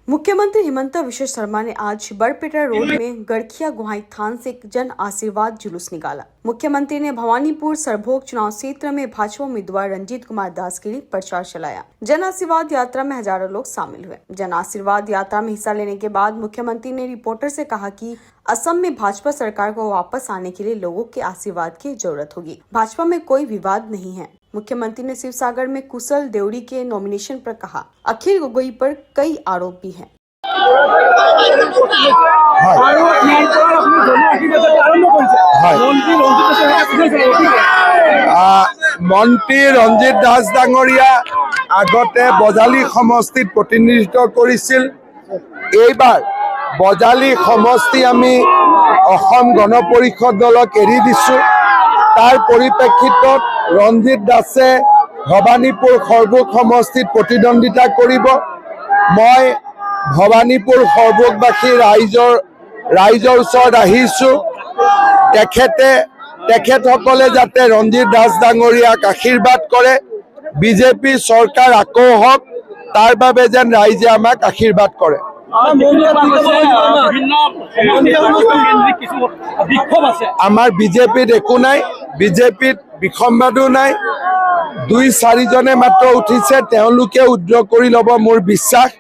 मुख्यमंत्री हिमंता विश्व शर्मा ने आज बरपेटा रोड में गड़खिया गुहाई थान से एक जन आशीर्वाद जुलूस निकाला। मुख्यमंत्री ने भवानीपुर सरभोग चुनाव क्षेत्र में भाजपा उम्मीदवार रंजीत कुमार दास के लिए प्रचार चलाया। जन आशीर्वाद यात्रा में हजारों लोग शामिल हुए। जन आशीर्वाद यात्रा में हिस्सा लेने के बाद मुख्यमंत्री ने रिपोर्टर से कहा कि असम में भाजपा सरकार को वापस आने के लिए लोगों के आशीर्वाद की जरूरत होगी। भाजपा में कोई विवाद नहीं है। मुख्यमंत्री ने शिवसागर में कुशल देवड़ी के नॉमिनेशन पर कहा। अखिल गोगोई पर कई आरोप भी हैं। मंत्री रंजीत दास डांगरिया आगते बजाली समष्टित प्रतिनिधित्व करिছিল। এইবাৰ बजाली समष्टि आमी অসম গণ পৰিষদ দলক এৰি দিছো। तार परिप्रेक्षितत रंजीत दासे भवानीपुर खरबुग समष्टित प्रतिद्वंदिता करिब। मैं भवानीपुर खरबुगबासी राइजर ओचৰত আহিছো। तेखेतসকলে যাতে रंजीत दास डांगरियाक आशीर्वाद करे, बीजेपी सरकार आको हक, तार बारे जेन राइजे आमाक आशीर्वाद करे। आमार बीजेपीत एकো নাই, बीजेपीत विसंवादो নাই। 2-4 जने मात्र उठिছে, তেওঁলোকে উদ্ৰ কৰি ল'ব মোৰ বিশ্বাস।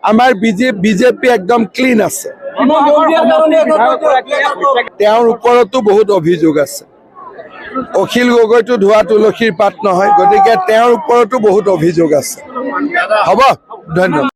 आमार बीजेपी एकदम क्लीन আছে। তেওঁৰ ওপৰতো বহুত অভিযোগ আছে। অখিল গগৈটো ধোৱা তুলসীৰ পাত নহয়, গতিকে তেওঁৰ ওপৰতো বহুত অভিযোগ আছে। হ'ব, ধন্যবাদ।